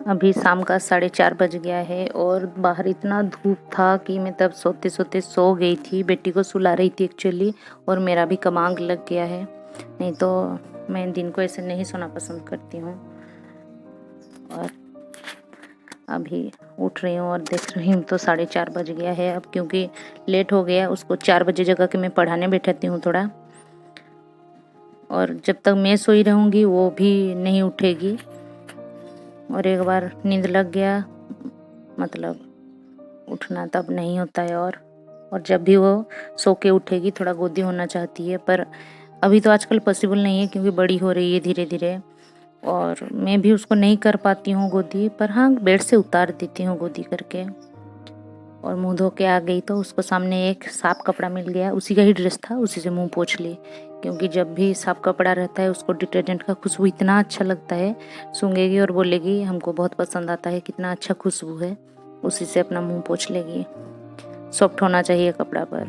अभी शाम का 4:30 बज गया है और बाहर इतना धूप था कि मैं तब सोते सोते सो गई थी। बेटी को सुला रही थी एक्चुअली, और मेरा भी कमांग लग गया है। नहीं तो मैं दिन को ऐसे नहीं सोना पसंद करती हूँ। और अभी उठ रही हूँ और देख रही हूँ तो 4:30 बज गया है। अब क्योंकि लेट हो गया, उसको 4 बजे जगह के मैं पढ़ाने बैठाती हूँ थोड़ा। और जब तक मैं सोई रहूँगी वो भी नहीं उठेगी, और एक बार नींद लग गया मतलब उठना तब नहीं होता है। और जब भी वो सो के उठेगी थोड़ा गोदी होना चाहती है, पर अभी तो आजकल पॉसिबल नहीं है क्योंकि बड़ी हो रही है धीरे धीरे, और मैं भी उसको नहीं कर पाती हूँ गोदी। पर हाँ, बेड से उतार देती हूँ गोदी करके। और मुंह धो के आ गई तो उसको सामने एक साफ कपड़ा मिल गया, उसी का ही ड्रेस था, उसी से मुंह पोंछ ली। क्योंकि जब भी साफ कपड़ा रहता है उसको डिटर्जेंट का खुशबू इतना अच्छा लगता है, सूंघेगी और बोलेगी हमको बहुत पसंद आता है, कितना अच्छा खुशबू है। उसी से अपना मुंह पोंछ लेगी। सॉफ्ट होना चाहिए कपड़ा पर।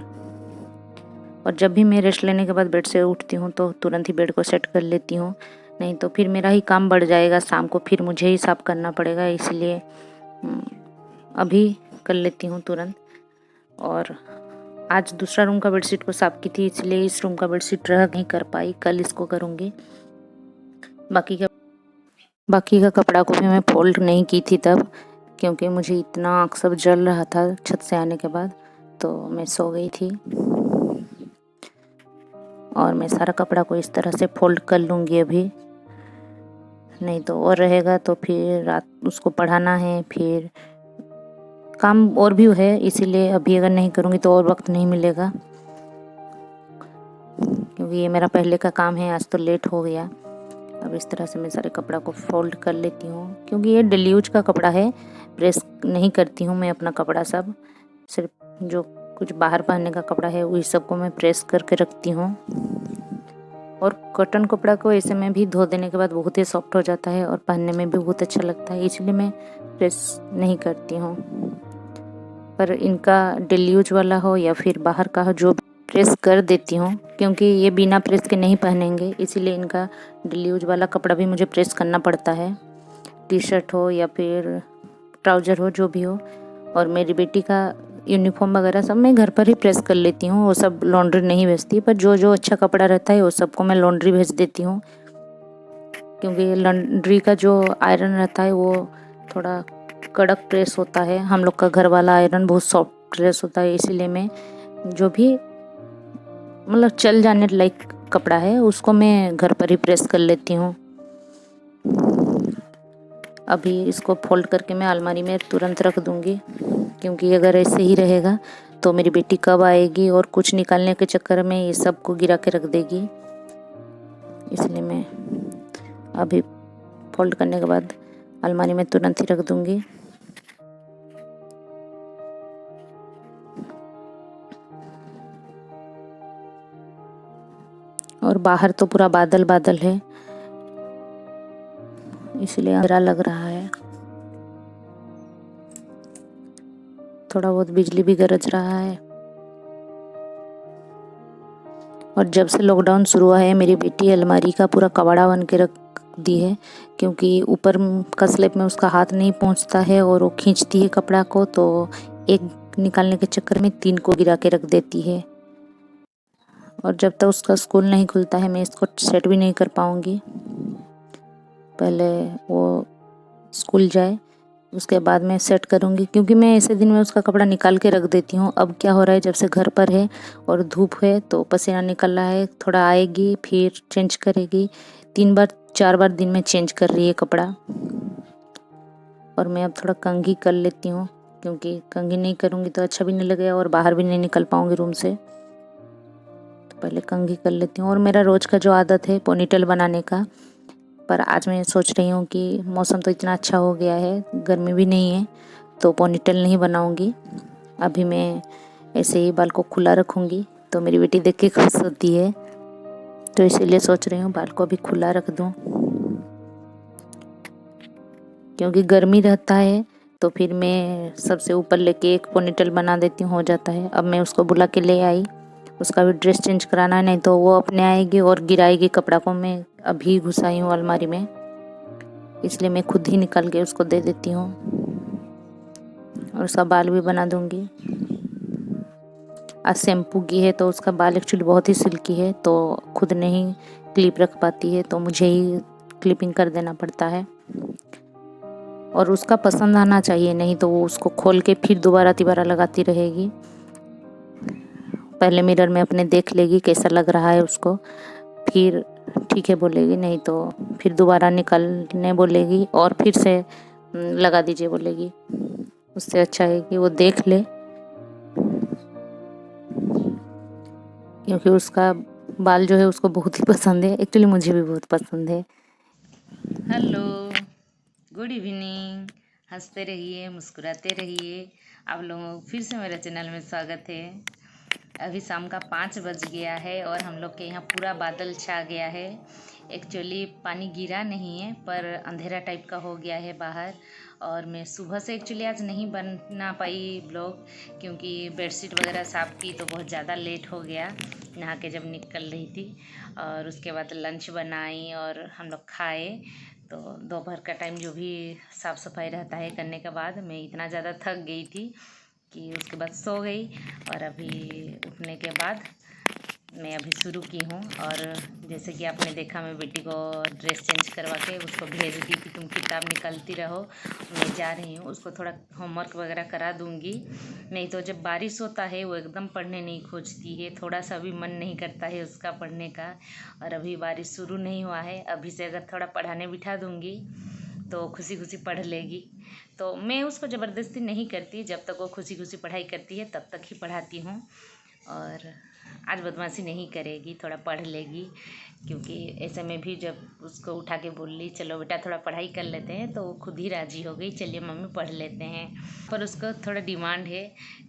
और जब भी मैं रेस्ट लेने के बाद बेड से उठती हूँ तो तुरंत ही बेड को सेट कर लेती हूँ, नहीं तो फिर मेरा ही काम बढ़ जाएगा शाम को, फिर मुझे ही साफ करना पड़ेगा। इसलिए अभी कर लेती हूँ तुरंत। और आज दूसरा रूम का बेडशीट को साफ की थी, इसलिए इस रूम का बेडशीट रह नहीं कर पाई, कल इसको करूँगी। बाकी का कपड़ा को भी मैं फोल्ड नहीं की थी तब, क्योंकि मुझे इतना आँख सब जल रहा था छत से आने के बाद, तो मैं सो गई थी। और मैं सारा कपड़ा को इस तरह से फोल्ड कर लूँगी अभी, नहीं तो और रहेगा तो फिर रात उसको पढ़ाना है, फिर काम और भी है। इसीलिए अभी अगर नहीं करूँगी तो और वक्त नहीं मिलेगा, क्योंकि ये मेरा पहले का काम है। आज तो लेट हो गया। अब इस तरह से मैं सारे कपड़ा को फोल्ड कर लेती हूँ, क्योंकि ये डेली यूज का कपड़ा है। प्रेस नहीं करती हूँ मैं अपना कपड़ा सब, सिर्फ जो कुछ बाहर पहनने का कपड़ा है वही सबको मैं प्रेस करके रखती हूँ। और कॉटन कपड़ा को ऐसे में भी धो देने के बाद बहुत ही सॉफ्ट हो जाता है और पहनने में भी बहुत अच्छा लगता है, इसलिए मैं प्रेस नहीं करती हूँ। पर इनका डेली यूज वाला हो या फिर बाहर का हो, जो प्रेस कर देती हूँ, क्योंकि ये बिना प्रेस के नहीं पहनेंगे, इसीलिए इनका डेली यूज वाला कपड़ा भी मुझे प्रेस करना पड़ता है। टी शर्ट हो या फिर ट्राउज़र हो, जो भी हो। और मेरी बेटी का यूनिफॉर्म वगैरह सब मैं घर पर ही प्रेस कर लेती हूँ, वो सब लॉन्ड्री नहीं भेजती। पर जो जो अच्छा कपड़ा रहता है वो सबको मैं लॉन्ड्री भेज देती हूँ, क्योंकि लॉन्ड्री का जो आयरन रहता है वो थोड़ा कड़क प्रेस होता है। हम लोग का घर वाला आयरन बहुत सॉफ्ट प्रेस होता है, इसीलिए मैं जो भी मतलब चल जाने लायक कपड़ा है उसको मैं घर पर ही प्रेस कर लेती हूँ। अभी इसको फोल्ड करके मैं अलमारी में तुरंत रख दूँगी, क्योंकि अगर ऐसे ही रहेगा तो मेरी बेटी कब आएगी और कुछ निकालने के चक्कर में ये सब को गिरा के रख देगी। इसलिए मैं अभी फोल्ड करने के बाद अलमारी में तुरंत ही रख दूँगी। और बाहर तो पूरा बादल बादल है, इसलिए अंधेरा लग रहा है। थोड़ा बहुत बिजली भी गरज रहा है। और जब से लॉकडाउन शुरू हुआ है मेरी बेटी अलमारी का पूरा कबाड़ा बन के रख दी है, क्योंकि ऊपर का स्लैब में उसका हाथ नहीं पहुंचता है और वो खींचती है कपड़ा को, तो एक निकालने के चक्कर में 3 को गिरा के रख देती है। और जब तक उसका स्कूल नहीं खुलता है मैं इसको सेट भी नहीं कर पाऊँगी। पहले वो स्कूल जाए उसके बाद मैं सेट करूँगी, क्योंकि मैं ऐसे दिन में उसका कपड़ा निकाल के रख देती हूँ। अब क्या हो रहा है, जब से घर पर है और धूप है तो पसीना निकल रहा है, थोड़ा आएगी फिर चेंज करेगी, 3 बार 4 बार दिन में चेंज कर रही है कपड़ा। और मैं अब थोड़ा कंघी कर लेती हूँ, क्योंकि कंघी नहीं करूँगी तो अच्छा भी नहीं लगेगा और बाहर भी नहीं निकल पाऊँगी रूम से, तो पहले कंघी कर लेती हूँ। और मेरा रोज़ का जो आदत है पोनीटेल बनाने का, पर आज मैं सोच रही हूँ कि मौसम तो इतना अच्छा हो गया है, गर्मी भी नहीं है, तो पोनीटेल नहीं बनाऊँगी। अभी मैं ऐसे ही बाल को खुला रखूँगी, तो मेरी बेटी देख के खुश होती है, तो इसीलिए सोच रही हूँ बाल को अभी खुला रख दूँ। क्योंकि गर्मी रहता है तो फिर मैं सबसे ऊपर लेके एक पोनीटेल बना देती हूँ, हो जाता है। अब मैं उसको बुला के ले आई उसका भी ड्रेस चेंज कराना है, नहीं तो वो अपने आएगी और गिराएगी कपड़ा को। मैं अभी घुसाई हूँ अलमारी में, इसलिए मैं खुद ही निकाल के उसको दे देती हूँ और उसका बाल भी बना दूँगी। आज शैम्पू की है तो उसका बाल एक्चुअली बहुत ही सिल्की है, तो खुद नहीं क्लिप रख पाती है, तो मुझे ही क्लिपिंग कर देना पड़ता है। और उसका पसंद आना चाहिए, नहीं तो वो उसको खोल के फिर दोबारा तिबारा लगाती रहेगी। पहले मिरर में अपने देख लेगी कैसा लग रहा है उसको, फिर ठीक है बोलेगी, नहीं तो फिर दोबारा निकालने बोलेगी और फिर से लगा दीजिए बोलेगी। उससे अच्छा है कि वो देख ले, क्योंकि उसका बाल जो है उसको बहुत ही पसंद है। एक्चुअली मुझे भी बहुत पसंद है। Hello, good evening. हंसते रहिए, मुस्कुराते रहिए। आप लोगों को फिर से मेरे चैनल में स्वागत है। अभी शाम का 5 बज गया है और हम लोग के यहाँ पूरा बादल छा गया है। एक्चुअली पानी गिरा नहीं है, पर अंधेरा टाइप का हो गया है बाहर। और मैं सुबह से एक्चुअली आज नहीं बना पाई ब्लॉग, क्योंकि बेडशीट वगैरह साफ़ की तो बहुत ज़्यादा लेट हो गया नहा के जब निकल रही थी। और उसके बाद लंच बनाई और हम लोग खाए। तो दोपहर का टाइम जो भी साफ़ सफाई रहता है करने के बाद मैं इतना ज़्यादा थक गई थी कि उसके बाद सो गई। और अभी उठने के बाद मैं अभी शुरू की हूँ। और जैसे कि आपने देखा, मैं बेटी को ड्रेस चेंज करवा के उसको भेज दी कि तुम किताब निकालती रहो, मैं जा रही हूँ। उसको थोड़ा होमवर्क वगैरह करा दूँगी। नहीं तो जब बारिश होता है वो एकदम पढ़ने नहीं खोजती है, थोड़ा सा भी मन नहीं करता है उसका पढ़ने का। और अभी बारिश शुरू नहीं हुआ है, अभी से अगर थोड़ा पढ़ाने बिठा दूँगी तो खुशी खुशी पढ़ लेगी। तो मैं उसको ज़बरदस्ती नहीं करती, जब तक वो खुशी खुशी पढ़ाई करती है तब तक ही पढ़ाती हूँ। और आज बदमाशी नहीं करेगी, थोड़ा पढ़ लेगी। क्योंकि ऐसे में भी जब उसको उठा के बोल ली चलो बेटा थोड़ा पढ़ाई कर लेते हैं, तो वो खुद ही राज़ी हो गई, चलिए मम्मी पढ़ लेते हैं। पर उसको थोड़ा डिमांड है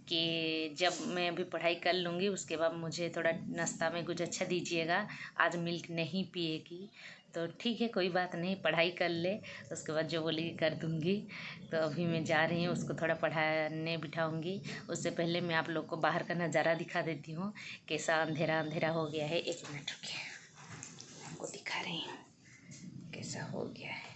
कि जब मैं अभी पढ़ाई कर लूँगी उसके बाद मुझे थोड़ा नाश्ता में कुछ अच्छा दीजिएगा, आज मिल्क नहीं पिएगी। तो ठीक है, कोई बात नहीं, पढ़ाई कर ले, उसके बाद जो बोलेगी कर दूँगी। तो अभी मैं जा रही हूँ, उसको थोड़ा पढ़ाने बिठाऊँगी। उससे पहले मैं आप लोग को बाहर का नज़ारा दिखा देती हूँ, कैसा अंधेरा अंधेरा हो गया है। 1 मिनट रुकिए, आपको दिखा रही हूँ कैसा हो गया है।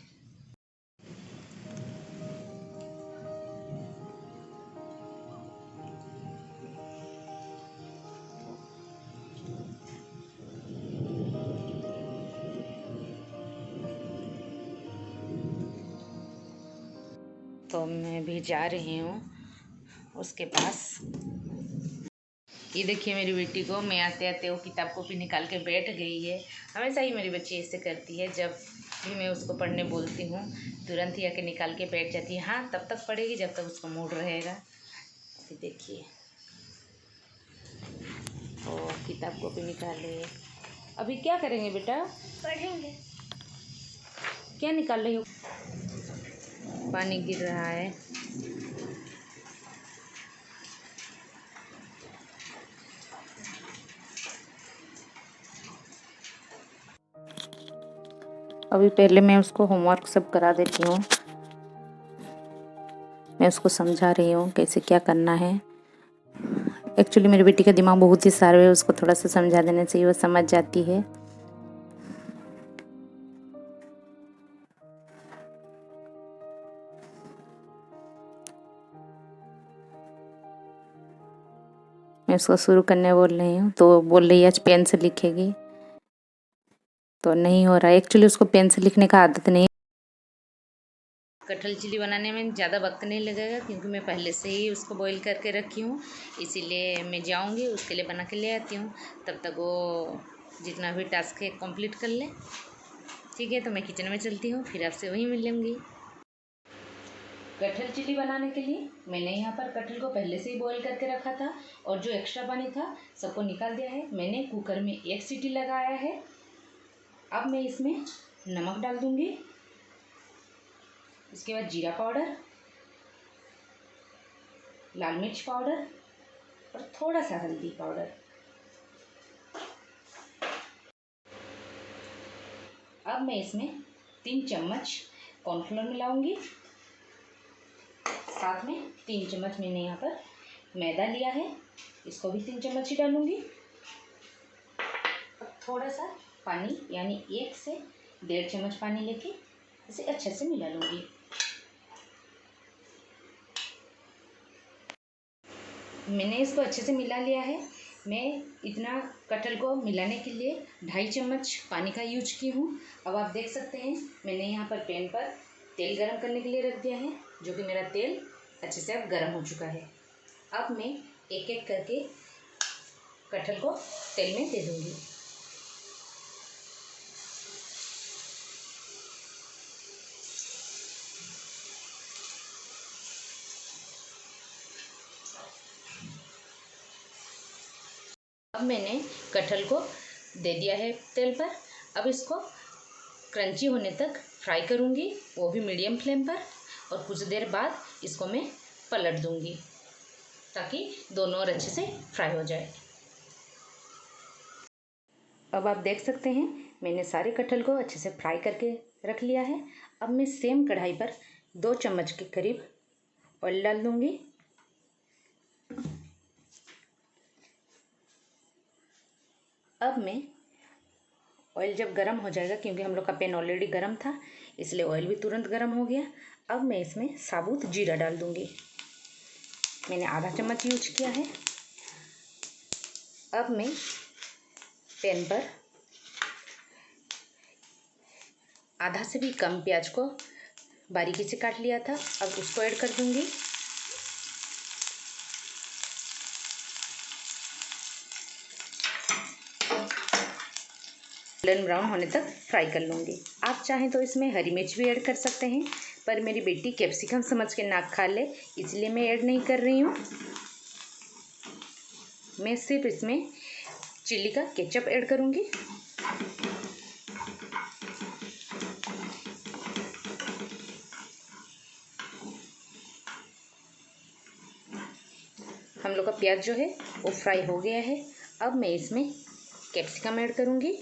तो मैं भी जा रही हूँ उसके पास। ये देखिए मेरी बेटी को, मैं आते आते वो किताब कॉपी निकाल के बैठ गई है। हमेशा ही मेरी बच्ची ऐसे करती है, जब भी मैं उसको पढ़ने बोलती हूँ तुरंत ही आके निकाल के बैठ जाती है। हाँ, तब तक पढ़ेगी जब तक उसको मूड रहेगा। अभी देखिए, ओ किताब कॉपी निकाले। अभी क्या करेंगे बेटा? पढ़ेंगे। क्या निकाल रही हो? पानी गिर रहा है। अभी पहले मैं उसको होमवर्क सब करा देती हूँ। मैं उसको समझा रही हूँ कैसे क्या करना है। एक्चुअली मेरी बेटी का दिमाग बहुत ही शार्प है, उसको थोड़ा सा समझा देने से ही वो समझ जाती है। मैं उसको शुरू करने बोल रही हूँ तो बोल रही है आज पेन से लिखेगी, तो नहीं हो रहा है। एक्चुअली उसको पेन से लिखने का आदत नहीं। कटहल चिली बनाने में ज़्यादा वक्त नहीं लगेगा, क्योंकि मैं पहले से ही उसको बॉईल करके रखी हूँ। इसीलिए मैं जाऊँगी उसके लिए बना के ले आती हूँ, तब तक वो जितना भी टास्क है कंप्लीट कर ले। ठीक है, तो मैं किचन में चलती हूँ, फिर आपसे वहीं मिलूँगी। कटहल चिली बनाने के लिए मैंने यहाँ पर कटहल को पहले से ही बॉईल करके रखा था, और जो एक्स्ट्रा पानी था सबको निकाल दिया है। मैंने कुकर में 1 सीटी लगाया है। अब मैं इसमें नमक डाल दूँगी, इसके बाद जीरा पाउडर, लाल मिर्च पाउडर और थोड़ा सा हल्दी पाउडर। अब मैं इसमें 3 चम्मच कॉर्नफ्लोर मिलाऊंगी। साथ में 3 चम्मच मैंने यहाँ पर मैदा लिया है, इसको भी 3 चम्मच ही डालूंगी। थोड़ा सा पानी यानी 1 से 1.5 चम्मच पानी लेके इसे अच्छे से मिला लूँगी। मैंने इसको अच्छे से मिला लिया है। मैं इतना कटहल को मिलाने के लिए 2.5 चम्मच पानी का यूज की हूँ। अब आप देख सकते हैं मैंने यहाँ पर पैन पर तेल गरम करने के लिए रख दिया है, जो कि मेरा तेल अच्छे से अब गरम हो चुका है। अब मैं एक एक करके कटहल को तेल में दे दूँगी। अब मैंने कटहल को दे दिया है तेल पर। अब इसको क्रंची होने तक फ्राई करूँगी, वो भी मीडियम फ्लेम पर। और कुछ देर बाद इसको मैं पलट दूँगी ताकि दोनों ओर अच्छे से फ्राई हो जाए। अब आप देख सकते हैं मैंने सारे कटहल को अच्छे से फ्राई करके रख लिया है। अब मैं सेम कढ़ाई पर 2 चम्मच के करीब ऑयल डाल दूँगी। अब मैं ऑयल जब गर्म हो जाएगा, क्योंकि हम लोग का पैन ऑलरेडी गर्म था इसलिए ऑयल भी तुरंत गर्म हो गया। अब मैं इसमें साबुत जीरा डाल दूँगी। मैंने आधा चम्मच यूज किया है। अब मैं पैन पर आधा से भी कम प्याज को बारीकी से काट लिया था, अब उसको ऐड कर दूँगी। गोल्डन ब्राउन होने तक फ्राई कर लूँगी। आप चाहें तो इसमें हरी मिर्च भी ऐड कर सकते हैं, पर मेरी बेटी कैप्सिकम समझ के ना खा ले इसलिए मैं ऐड नहीं कर रही हूँ। मैं सिर्फ इसमें चिली का केचप ऐड करूँगी। हम लोग का प्याज जो है वो फ्राई हो गया है। अब मैं इसमें कैप्सिकम ऐड करूँगी।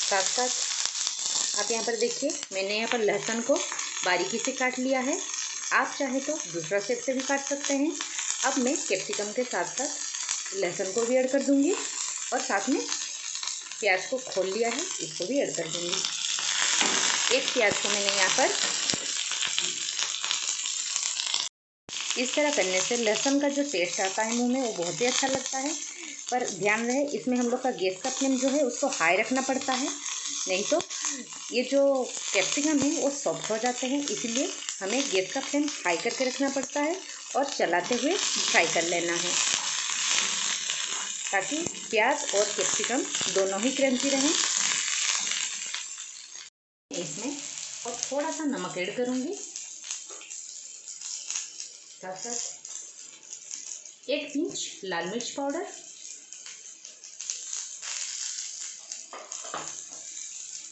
साथ साथ आप यहाँ पर देखिए मैंने यहाँ पर लहसुन को बारीकी से काट लिया है। आप चाहे तो दूसरा शेप से भी काट सकते हैं। अब मैं कैप्सिकम के साथ साथ लहसुन को भी ऐड कर दूँगी और साथ में प्याज को खोल लिया है इसको भी ऐड कर दूँगी। एक प्याज को मैंने यहाँ पर इस तरह करने से लहसुन का जो टेस्ट आता है मुंह में वो बहुत ही अच्छा लगता है। पर ध्यान रहे इसमें हम लोग का गैस का फ्लेम जो है उसको हाई रखना पड़ता है, नहीं तो ये जो कैप्सिकम है वो सॉफ्ट हो जाते हैं। इसलिए हमें गैस का फ्लेम हाई करके रखना पड़ता है और चलाते हुए फ्राई कर लेना है, ताकि प्याज और कैप्सिकम दोनों ही क्रंची रहें। इसमें और थोड़ा सा नमक ऐड करूँगी। साथ साथ 1 पिंच लाल मिर्च पाउडर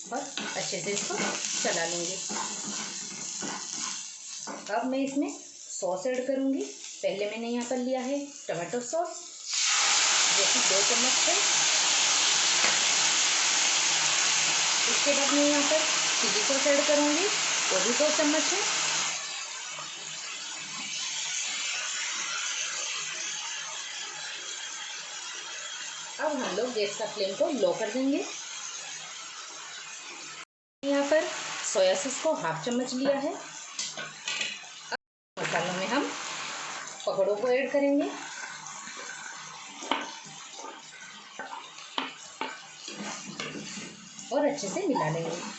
और अच्छे से इसको चला लूँगी। अब मैं इसमें सॉस ऐड करूँगी। पहले मैंने यहाँ पर लिया है टमाटो सॉस, जो कि 2 चम्मच है। उसके बाद मैं यहाँ पर चिली सॉस ऐड करूँगी, वो भी 2 चम्मच है। अब हम लोग गैस का फ्लेम को लो कर देंगे। यहाँ पर सोया सॉस को 1/2 चम्मच लिया है। अब मसालों में हम पकौड़ों को ऐड करेंगे और अच्छे से मिला लेंगे।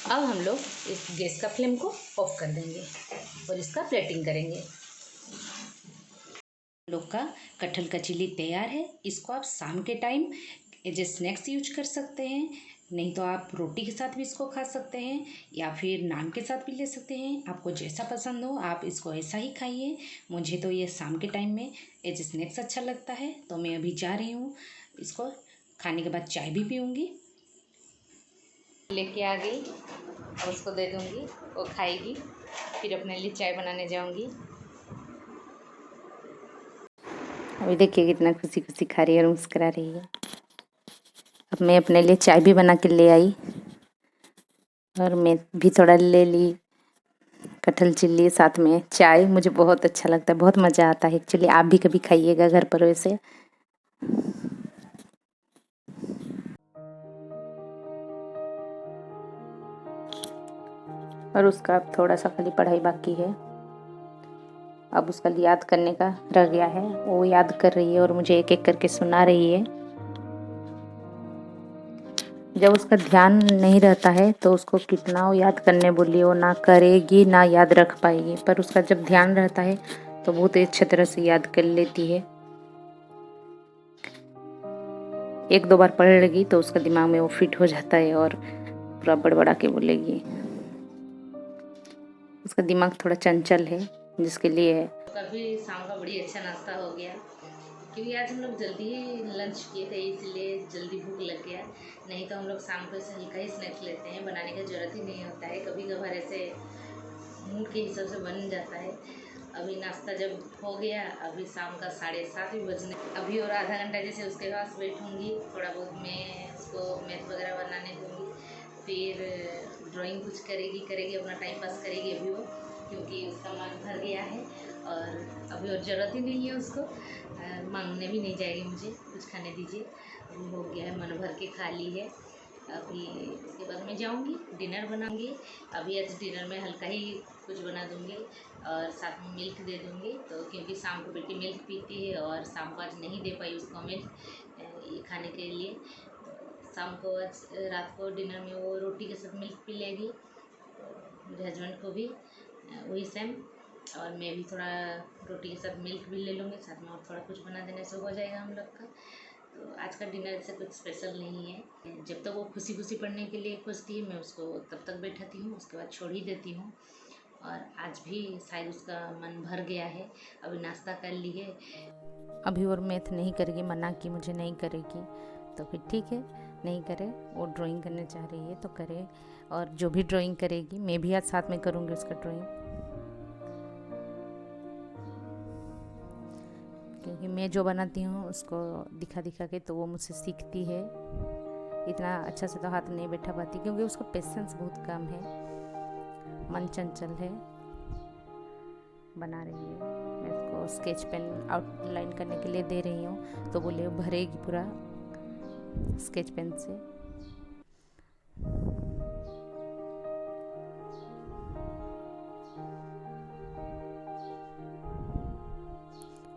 अब हम लोग इस गैस का फ्लेम को ऑफ कर देंगे और इसका प्लेटिंग करेंगे। लोग का कटहल का चिली तैयार है। इसको आप शाम के time as a snacks use कर सकते हैं, नहीं तो आप रोटी के साथ भी इसको खा सकते हैं या फिर नान के साथ भी ले सकते हैं। आपको जैसा पसंद हो आप इसको ऐसा ही खाइए। मुझे तो ये शाम के टाइम में एज ए स्नैक्स अच्छा लगता है, तो मैं अभी जा रही हूँ। इसको खाने के बाद चाय भी पीऊँगी। लेके आ गई, अब उसको दे दूँगी, वो खाएगी, फिर अपने लिए चाय बनाने जाऊँगी। अभी देखिए कितना खुशी खुशी खा रही है और मुस्कुरा रही है। अब मैं अपने लिए चाय भी बना के ले आई और मैं भी थोड़ा ले ली कटहल चिल्ली साथ में चाय। मुझे बहुत अच्छा लगता है, बहुत मज़ा आता है एक्चुअली। आप भी कभी खाइएगा घर पर वैसे। और उसका अब थोड़ा सा खाली पढ़ाई बाकी है। अब उसका याद करने का रह गया है, वो याद कर रही है और मुझे एक एक करके सुना रही है। जब उसका ध्यान नहीं रहता है तो उसको कितना वो याद करने बोलिए वो ना करेगी ना याद रख पाएगी, पर उसका जब ध्यान रहता है तो बहुत ही अच्छी तरह से याद कर लेती है। एक दो बार पढ़ लेगी तो उसका दिमाग में वो फिट हो जाता है और पूरा बड़बड़ा के बोलेगी। उसका दिमाग थोड़ा चंचल है जिसके लिए काफ़ी शाम का बड़ी अच्छा नाश्ता हो गया, क्योंकि आज हम लोग जल्दी ही लंच किए थे इसलिए जल्दी भूख लग गया। नहीं तो हम लोग शाम को ऐसे हल्का ही स्नैक्स लेते हैं, बनाने की ज़रूरत ही नहीं होता है, कभी कभार ऐसे मूड के हिसाब से बन जाता है। अभी नाश्ता जब हो गया, अभी शाम का 7:30 भी बजने, अभी और आधा घंटा जैसे उसके पास बैठूँगी, थोड़ा बहुत मैं उसको मैथ वगैरह बनाने दूँगी, फिर ड्राइंग कुछ करेगी अपना टाइम पास करेगी अभी वो, क्योंकि उसका मन भर गया है और अभी और ज़रूरत ही नहीं है उसको। मांगने भी नहीं जाएगी मुझे कुछ खाने दीजिए, अभी हो गया है, मन भर के खा ली है। अभी उसके बाद मैं जाऊंगी डिनर बनाऊंगी। अभी आज डिनर में हल्का ही कुछ बना दूंगी और साथ में मिल्क दे दूंगी, तो क्योंकि शाम को बेटी मिल्क पीती है और शाम को आज नहीं दे पाई उसको मिल्क ये खाने के लिए। शाम को आज रात को डिनर में वो रोटी के साथ मिल्क पी लेगी, मेरे हस्बैंड को भी वही सेम, और मैं भी थोड़ा रोटी के साथ मिल्क भी ले लूँगी, साथ में और थोड़ा कुछ बना देने से हो जाएगा हम लोग का। तो आज का डिनर से कुछ स्पेशल नहीं है। जब तक वो खुशी खुशी पढ़ने के लिए खोजती है मैं उसको तब तक बैठाती हूँ, उसके बाद छोड़ ही देती हूँ। और आज भी शायद उसका मन भर गया है, अभी नाश्ता कर ली है। अभी और मैथ नहीं करेगी, मना की मुझे नहीं करेगी, तो फिर ठीक है नहीं करे। वो ड्राइंग करने चाह रही है तो करे, और जो भी ड्राइंग करेगी मैं भी आज साथ में करूँगी उसका ड्राइंग, क्योंकि मैं जो बनाती हूँ उसको दिखा दिखा के तो वो मुझसे सीखती है। इतना अच्छा से तो हाथ नहीं बैठा पाती क्योंकि उसका पेशेंस बहुत कम है, मन चंचल है। बना रही है, मैं उसको स्केच पेन आउटलाइन करने के लिए दे रही हूँ तो बोले भरेगी पूरा स्केच पेन से।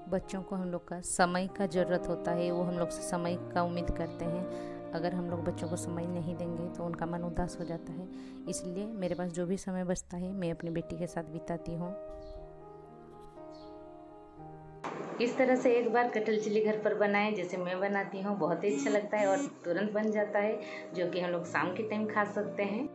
बच्चों को हम लोग का समय का ज़रूरत होता है, वो हम लोग से समय का उम्मीद करते हैं। अगर हम लोग बच्चों को समय नहीं देंगे तो उनका मन उदास हो जाता है, इसलिए मेरे पास जो भी समय बचता है मैं अपनी बेटी के साथ बिताती हूँ। इस तरह से एक बार कटहल चिल्ली घर पर बनाएं जैसे मैं बनाती हूँ, बहुत ही अच्छा लगता है और तुरंत बन जाता है, जो कि हम लोग शाम के टाइम खा सकते हैं।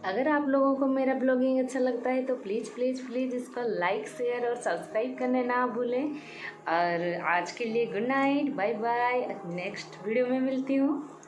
अगर आप लोगों को मेरा ब्लॉगिंग अच्छा लगता है तो प्लीज़ प्लीज़ प्लीज़ इसको लाइक शेयर और सब्सक्राइब करने ना भूलें। और आज के लिए good night, bye bye, next video में मिलती हूँ।